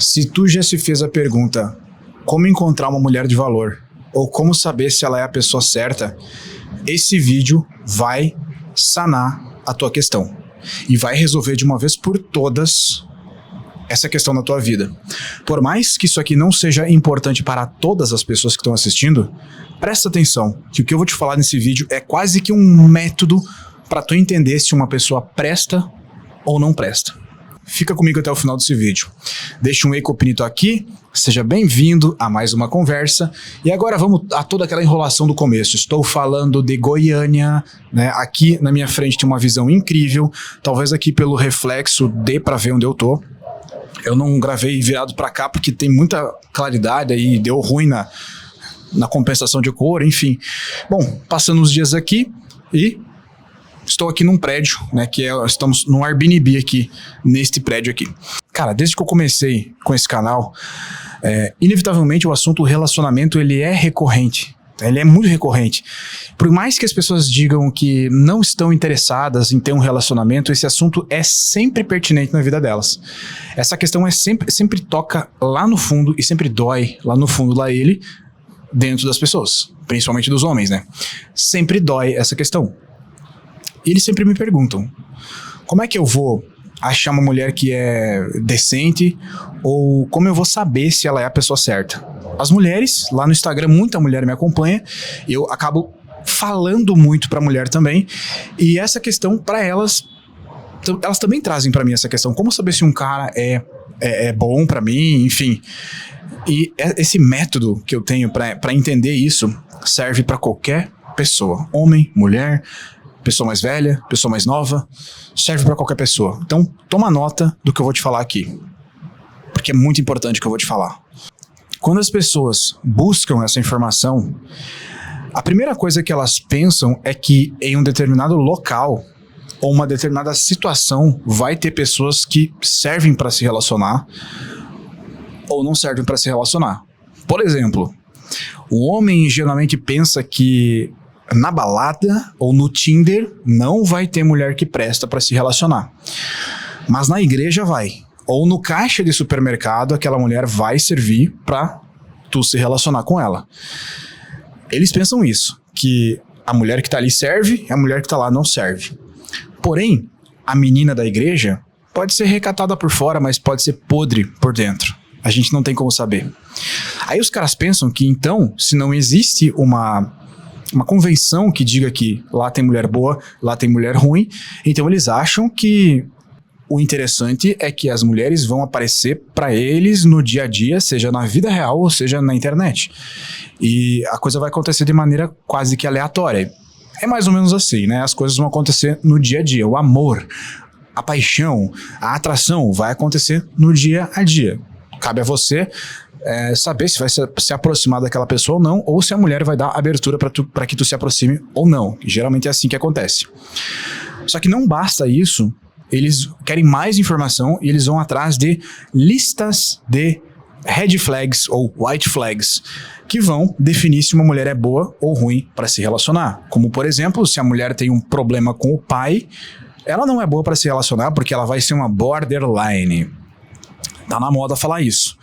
Se tu já se fez a pergunta, como encontrar uma mulher de valor? Ou como saber se ela é a pessoa certa? Esse vídeo vai sanar a tua questão. E vai resolver de uma vez por todas essa questão na tua vida. Por mais que isso aqui não seja importante para todas as pessoas que estão assistindo, presta atenção, que o que eu vou te falar nesse vídeo é quase que um método para tu entender se uma pessoa presta ou não presta. Fica comigo até o final desse vídeo. Deixa um ecopinito aqui, seja bem-vindo a mais uma conversa. E agora vamos a toda aquela enrolação do começo. Estou falando de Goiânia, né? Aqui na minha frente tem uma visão incrível. Talvez aqui pelo reflexo dê para ver onde eu tô. Eu não gravei virado para cá porque tem muita claridade aí, deu ruim na compensação de cor, enfim. Bom, passando os dias aqui e estou aqui num prédio, né, estamos num Airbnb aqui, neste prédio aqui. Cara, desde que eu comecei com esse canal, inevitavelmente o assunto relacionamento, ele é recorrente. Ele é muito recorrente. Por mais que as pessoas digam que não estão interessadas em ter um relacionamento, esse assunto é sempre pertinente na vida delas. Essa questão sempre toca lá no fundo e sempre dói lá no fundo, lá ele, dentro das pessoas, principalmente dos homens, né? Sempre dói essa questão. E eles sempre me perguntam, como é que eu vou achar uma mulher que é decente ou como eu vou saber se ela é a pessoa certa? As mulheres, lá no Instagram, muita mulher me acompanha, eu acabo falando muito pra mulher também, e essa questão pra elas também trazem pra mim essa questão, como saber se um cara é bom pra mim, enfim. E esse método que eu tenho pra entender isso serve pra qualquer pessoa, homem, mulher, pessoa mais velha, pessoa mais nova, serve pra qualquer pessoa. Então, toma nota do que eu vou te falar aqui, porque é muito importante o que eu vou te falar. Quando as pessoas buscam essa informação, a primeira coisa que elas pensam é que em um determinado local ou uma determinada situação vai ter pessoas que servem para se relacionar ou não servem para se relacionar. Por exemplo, o homem geralmente pensa que na balada ou no Tinder não vai ter mulher que presta para se relacionar, mas na igreja vai. Ou no caixa de supermercado, aquela mulher vai servir pra tu se relacionar com ela. Eles pensam isso, que a mulher que tá ali serve, a mulher que tá lá não serve. Porém, a menina da igreja pode ser recatada por fora, mas pode ser podre por dentro. A gente não tem como saber. Aí os caras pensam que então, se não existe uma convenção que diga que lá tem mulher boa, lá tem mulher ruim, então eles acham que o interessante é que as mulheres vão aparecer para eles no dia a dia, seja na vida real ou seja na internet. E a coisa vai acontecer de maneira quase que aleatória. É mais ou menos assim, né? As coisas vão acontecer no dia a dia. O amor, a paixão, a atração vai acontecer no dia a dia. Cabe a você saber se vai se aproximar daquela pessoa ou não, ou se a mulher vai dar abertura para que tu se aproxime ou não. Geralmente é assim que acontece. Só que não basta isso. Eles querem mais informação e eles vão atrás de listas de red flags ou white flags que vão definir se uma mulher é boa ou ruim para se relacionar. Como, por exemplo, se a mulher tem um problema com o pai, ela não é boa para se relacionar porque ela vai ser uma borderline. Tá na moda falar isso.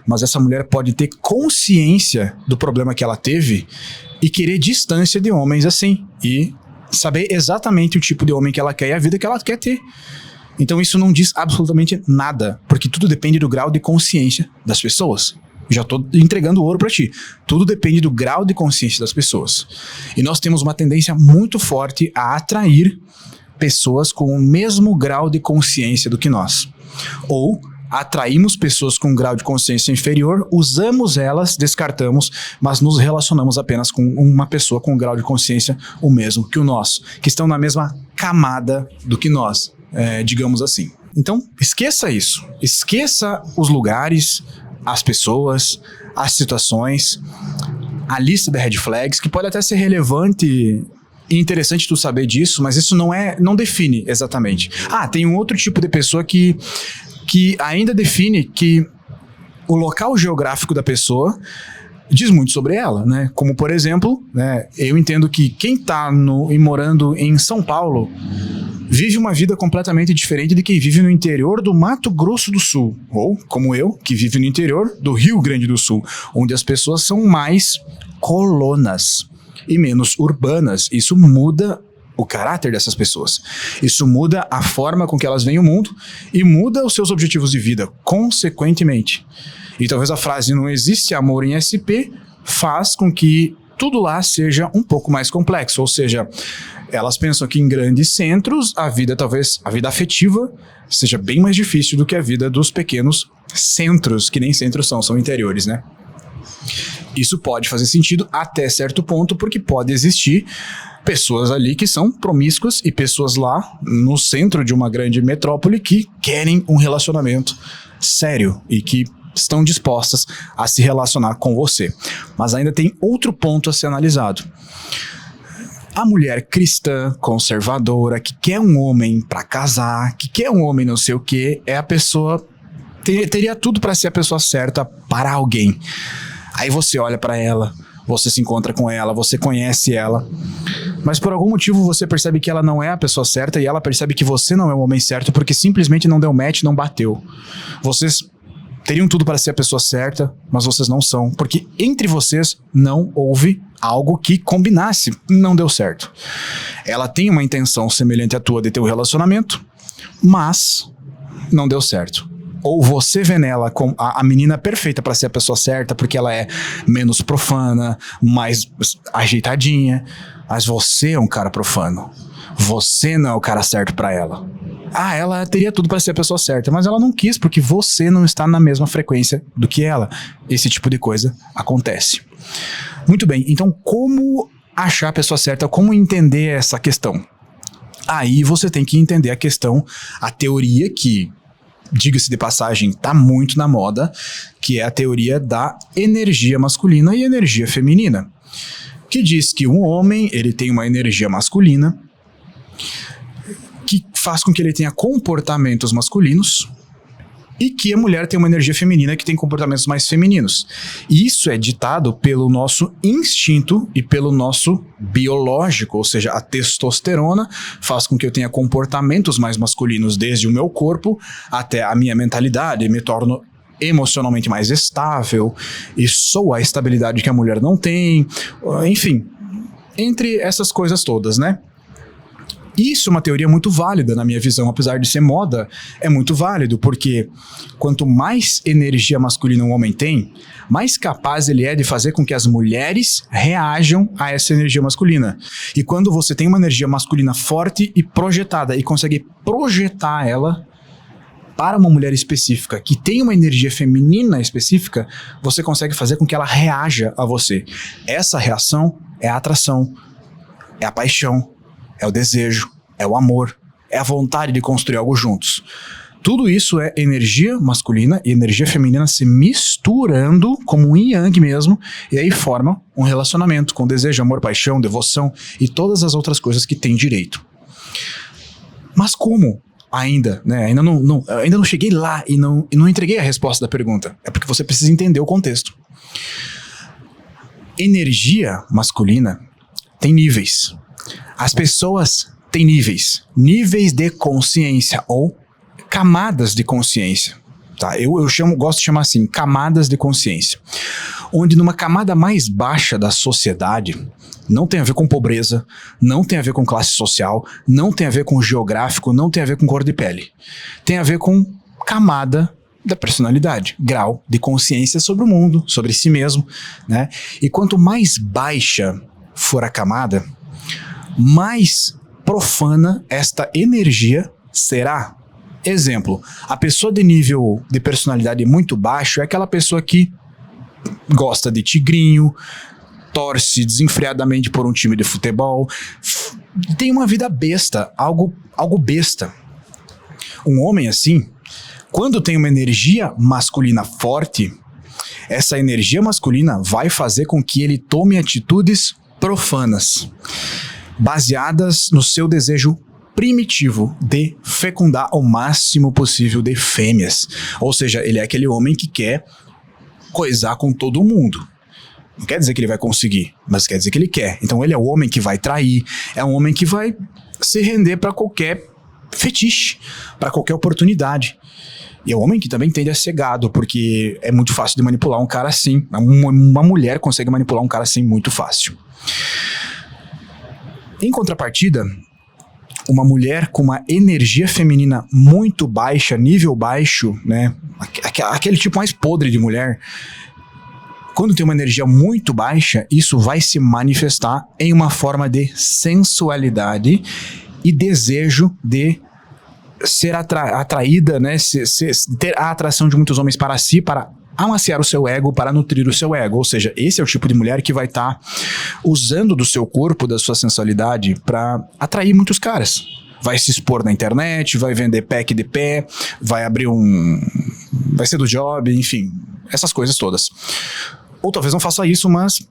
Mas essa mulher pode ter consciência do problema que ela teve e querer distância de homens assim. E saber exatamente o tipo de homem que ela quer e a vida que ela quer ter. Então isso não diz absolutamente nada, porque tudo depende do grau de consciência das pessoas. Já tô entregando ouro pra ti. Tudo depende do grau de consciência das pessoas. E nós temos uma tendência muito forte a atrair pessoas com o mesmo grau de consciência do que nós. Ou atraímos pessoas com um grau de consciência inferior, usamos elas, descartamos, mas nos relacionamos apenas com uma pessoa com um grau de consciência o mesmo que o nosso, que estão na mesma camada do que nós, digamos assim. Então, esqueça isso. Esqueça os lugares, as pessoas, as situações, a lista de red flags, que pode até ser relevante e interessante tu saber disso, mas isso não define exatamente. Tem um outro tipo de pessoa que ainda define que o local geográfico da pessoa diz muito sobre ela, né? Como, por exemplo, né, eu entendo que quem está morando em São Paulo vive uma vida completamente diferente de quem vive no interior do Mato Grosso do Sul, ou, como eu, que vive no interior do Rio Grande do Sul, onde as pessoas são mais colonas e menos urbanas. Isso muda o caráter dessas pessoas. Isso muda a forma com que elas veem o mundo e muda os seus objetivos de vida, consequentemente. E talvez a frase "não existe amor em SP" faz com que tudo lá seja um pouco mais complexo, ou seja, elas pensam que em grandes centros a vida afetiva seja bem mais difícil do que a vida dos pequenos centros, que nem centros são interiores, né? Isso pode fazer sentido até certo ponto, porque pode existir pessoas ali que são promíscuas e pessoas lá no centro de uma grande metrópole que querem um relacionamento sério e que estão dispostas a se relacionar com você. Mas ainda tem outro ponto a ser analisado. A mulher cristã, conservadora, que quer um homem para casar, que quer um homem não sei o quê, é a pessoa... teria tudo para ser a pessoa certa para alguém. Aí você olha para ela, você se encontra com ela, você conhece ela, mas por algum motivo você percebe que ela não é a pessoa certa e ela percebe que você não é o homem certo porque simplesmente não deu match, não bateu. Vocês teriam tudo para ser a pessoa certa, mas vocês não são, porque entre vocês não houve algo que combinasse, não deu certo. Ela tem uma intenção semelhante à tua de ter um relacionamento, mas não deu certo. Ou você vê nela como a menina perfeita para ser a pessoa certa, porque ela é menos profana, mais ajeitadinha, mas você é um cara profano. Você não é o cara certo para ela. Ela teria tudo para ser a pessoa certa, mas ela não quis porque você não está na mesma frequência do que ela. Esse tipo de coisa acontece. Muito bem, então como achar a pessoa certa? Como entender essa questão? Aí você tem que entender a questão, a teoria que, diga-se de passagem, está muito na moda, que é a teoria da energia masculina e energia feminina, que diz que um homem ele tem uma energia masculina que faz com que ele tenha comportamentos masculinos e que a mulher tem uma energia feminina que tem comportamentos mais femininos. E isso é ditado pelo nosso instinto e pelo nosso biológico, ou seja, a testosterona faz com que eu tenha comportamentos mais masculinos desde o meu corpo até a minha mentalidade, me torno emocionalmente mais estável e sou a estabilidade que a mulher não tem, enfim, entre essas coisas todas, né? Isso é uma teoria muito válida na minha visão, apesar de ser moda, é muito válido, porque quanto mais energia masculina um homem tem, mais capaz ele é de fazer com que as mulheres reajam a essa energia masculina. E quando você tem uma energia masculina forte e projetada e consegue projetar ela para uma mulher específica que tem uma energia feminina específica, você consegue fazer com que ela reaja a você. Essa reação é a atração, é a paixão, é o desejo, é o amor, é a vontade de construir algo juntos. Tudo isso é energia masculina e energia feminina se misturando como um yin yang mesmo, e aí forma um relacionamento com desejo, amor, paixão, devoção e todas as outras coisas que tem direito. Mas como ainda, né? Ainda não cheguei lá e não entreguei a resposta da pergunta. É porque você precisa entender o contexto. Energia masculina tem níveis. As pessoas têm níveis de consciência ou camadas de consciência, tá? Eu gosto de chamar assim, camadas de consciência, onde numa camada mais baixa da sociedade não tem a ver com pobreza, não tem a ver com classe social, não tem a ver com geográfico, não tem a ver com cor de pele, tem a ver com camada da personalidade, grau de consciência sobre o mundo, sobre si mesmo, né? E quanto mais baixa for a camada, mais profana esta energia será. Exemplo, a pessoa de nível de personalidade muito baixo é aquela pessoa que gosta de tigrinho, torce desenfreadamente por um time de futebol, tem uma vida besta, algo besta. Um homem assim, quando tem uma energia masculina forte, essa energia masculina vai fazer com que ele tome atitudes profanas, baseadas no seu desejo primitivo de fecundar o máximo possível de fêmeas. Ou seja, ele é aquele homem que quer coisar com todo mundo. Não quer dizer que ele vai conseguir, mas quer dizer que ele quer. Então ele é o homem que vai trair, é um homem que vai se render para qualquer fetiche, para qualquer oportunidade. E é um homem que também tende a ser gado, porque é muito fácil de manipular um cara assim. Uma mulher consegue manipular um cara assim muito fácil. Em contrapartida, uma mulher com uma energia feminina muito baixa, nível baixo, né? Aquele tipo mais podre de mulher. Quando tem uma energia muito baixa, isso vai se manifestar em uma forma de sensualidade e desejo de ser atraída, né? Ter a atração de muitos homens para si, para amaciar o seu ego, para nutrir o seu ego. Ou seja, esse é o tipo de mulher que vai estar usando do seu corpo, da sua sensualidade, para atrair muitos caras. Vai se expor na internet, vai vender pack de pé, vai abrir vai ser do job, enfim, essas coisas todas. Ou talvez não faça isso, mas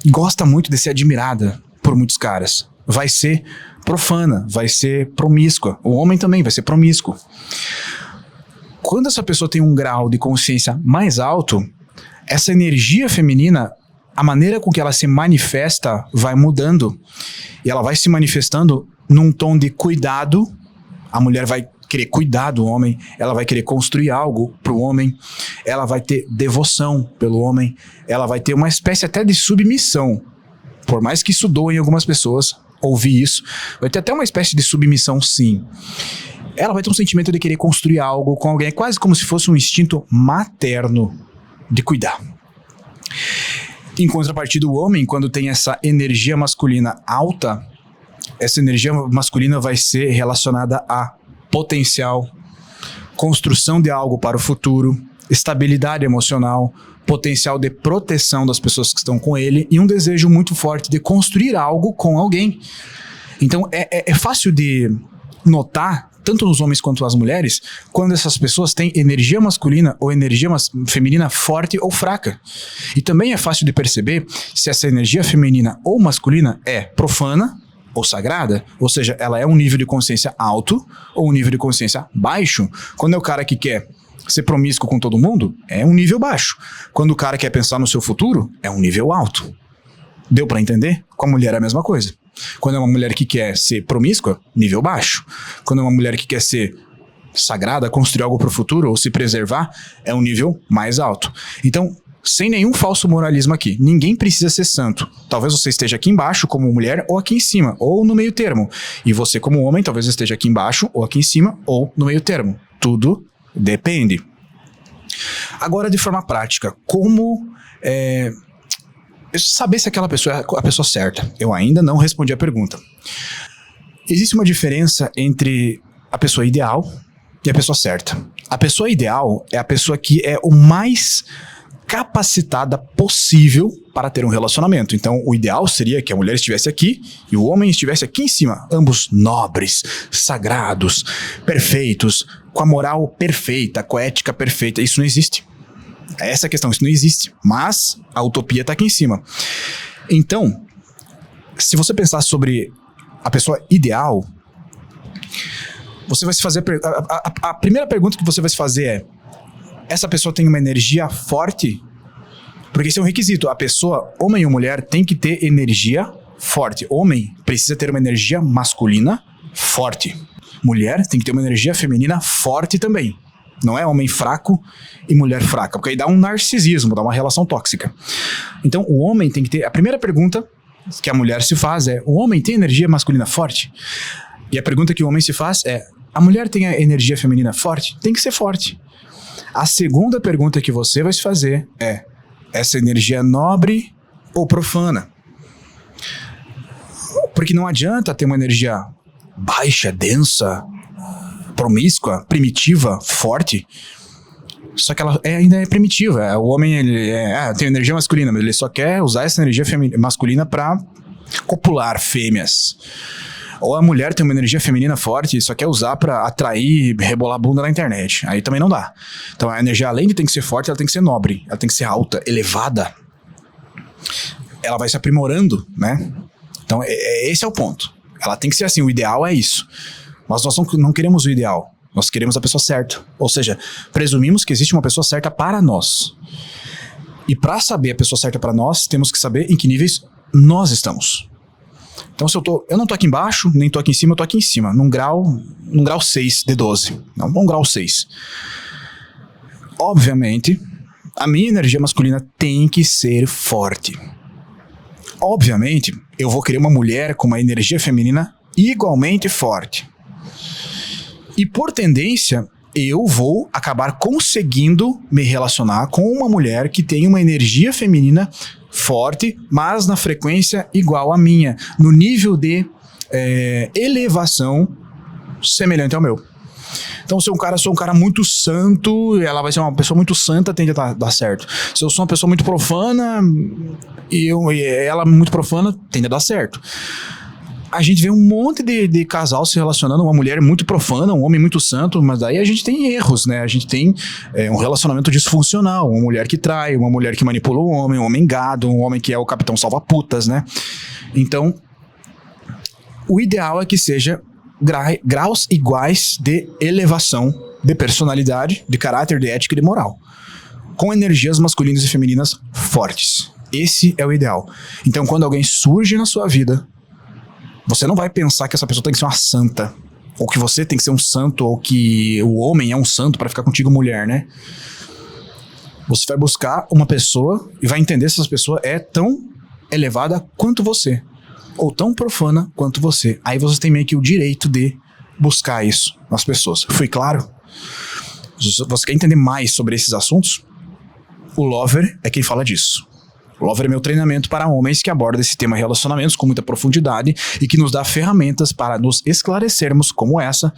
gosta muito de ser admirada por muitos caras. Vai ser profana, vai ser promíscua. O homem também vai ser promíscuo. Quando essa pessoa tem um grau de consciência mais alto, essa energia feminina, a maneira com que ela se manifesta vai mudando. E ela vai se manifestando num tom de cuidado. A mulher vai querer cuidar do homem, ela vai querer construir algo pro homem, ela vai ter devoção pelo homem, ela vai ter uma espécie até de submissão. Por mais que isso doa em algumas pessoas, ouvir isso, vai ter até uma espécie de submissão, sim. Ela vai ter um sentimento de querer construir algo com alguém, é quase como se fosse um instinto materno de cuidar. Em contrapartida, o homem, quando tem essa energia masculina alta, essa energia masculina vai ser relacionada a potencial, construção de algo para o futuro, estabilidade emocional, potencial de proteção das pessoas que estão com ele e um desejo muito forte de construir algo com alguém. Então é fácil de notar, tanto nos homens quanto nas mulheres, quando essas pessoas têm energia masculina ou energia feminina forte ou fraca. E também é fácil de perceber se essa energia feminina ou masculina é profana ou sagrada, ou seja, ela é um nível de consciência alto ou um nível de consciência baixo. Quando é o cara que quer ser promíscuo com todo mundo, é um nível baixo. Quando o cara quer pensar no seu futuro, é um nível alto. Deu pra entender? Com a mulher é a mesma coisa. Quando é uma mulher que quer ser promíscua, nível baixo. Quando é uma mulher que quer ser sagrada, construir algo pro futuro ou se preservar, é um nível mais alto. Então, sem nenhum falso moralismo aqui, ninguém precisa ser santo. Talvez você esteja aqui embaixo como mulher ou aqui em cima, ou no meio termo. E você como homem talvez esteja aqui embaixo ou aqui em cima ou no meio termo. Tudo depende. Agora, de forma prática, como saber se aquela pessoa é a pessoa certa? Eu ainda não respondi a pergunta. Existe uma diferença entre a pessoa ideal e a pessoa certa. A pessoa ideal é a pessoa que é o mais capacitada possível para ter um relacionamento. Então, o ideal seria que a mulher estivesse aqui e o homem estivesse aqui em cima. Ambos nobres, sagrados, perfeitos, com a moral perfeita, com a ética perfeita. Isso não existe. Essa é a questão, isso não existe. Mas a utopia está aqui em cima. Então, se você pensar sobre a pessoa ideal, você vai se fazer... A primeira pergunta que você vai se fazer é: essa pessoa tem uma energia forte? Porque esse é um requisito. A pessoa, homem ou mulher, tem que ter energia forte. Homem precisa ter uma energia masculina forte. Mulher tem que ter uma energia feminina forte também. Não é homem fraco e mulher fraca, porque aí dá um narcisismo, dá uma relação tóxica. Então, o homem tem que ter... A primeira pergunta que a mulher se faz é: o homem tem energia masculina forte? E a pergunta que o homem se faz é: a mulher tem a energia feminina forte? Tem que ser forte. A segunda pergunta que você vai se fazer é: essa energia é nobre ou profana? Porque não adianta ter uma energia baixa, densa, promíscua, primitiva, forte, só que ela ainda é primitiva. O homem ele tem energia masculina, mas ele só quer usar essa energia masculina para copular fêmeas. Ou a mulher tem uma energia feminina forte e só quer usar pra atrair, rebolar a bunda na internet. Aí também não dá. Então a energia, além de ter que ser forte, ela tem que ser nobre. Ela tem que ser alta, elevada. Ela vai se aprimorando, né? Então esse é o ponto. Ela tem que ser assim, o ideal é isso. Mas nós não queremos o ideal. Nós queremos a pessoa certa. Ou seja, presumimos que existe uma pessoa certa para nós. E para saber a pessoa certa para nós, temos que saber em que níveis nós estamos. Então, se eu não tô aqui embaixo, nem tô aqui em cima, eu tô aqui em cima, num grau 6 de 12. Não, um grau 6. Obviamente, a minha energia masculina tem que ser forte. Obviamente, eu vou querer uma mulher com uma energia feminina igualmente forte. E por tendência, eu vou acabar conseguindo me relacionar com uma mulher que tem uma energia feminina forte, mas na frequência igual à minha, no nível de elevação semelhante ao meu. Então, se eu sou um cara muito santo, ela vai ser uma pessoa muito santa, tende a dar certo. Se eu sou uma pessoa muito profana, e ela muito profana, tende a dar certo. A gente vê um monte de casal se relacionando, uma mulher muito profana, um homem muito santo, mas daí a gente tem erros, né? A gente tem um relacionamento disfuncional, uma mulher que trai, uma mulher que manipula um homem gado, um homem que é o capitão salva-putas, né? Então, o ideal é que seja graus iguais de elevação, de personalidade, de caráter, de ética e de moral, com energias masculinas e femininas fortes. Esse é o ideal. Então, quando alguém surge na sua vida, você não vai pensar que essa pessoa tem que ser uma santa, ou que você tem que ser um santo, ou que o homem é um santo para ficar contigo mulher, né? Você vai buscar uma pessoa e vai entender se essa pessoa é tão elevada quanto você, ou tão profana quanto você. Aí você tem meio que o direito de buscar isso nas pessoas. Fui claro? Você quer entender mais sobre esses assuntos? O Lover é quem fala disso. O Lover é meu treinamento para homens que aborda esse tema relacionamentos com muita profundidade e que nos dá ferramentas para nos esclarecermos como essa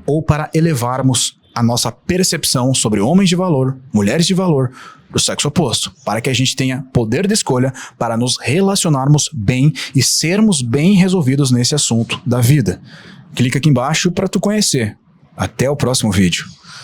ou para elevarmos a nossa percepção sobre homens de valor, mulheres de valor, do sexo oposto, para que a gente tenha poder de escolha para nos relacionarmos bem e sermos bem resolvidos nesse assunto da vida. Clica aqui embaixo para tu conhecer. Até o próximo vídeo.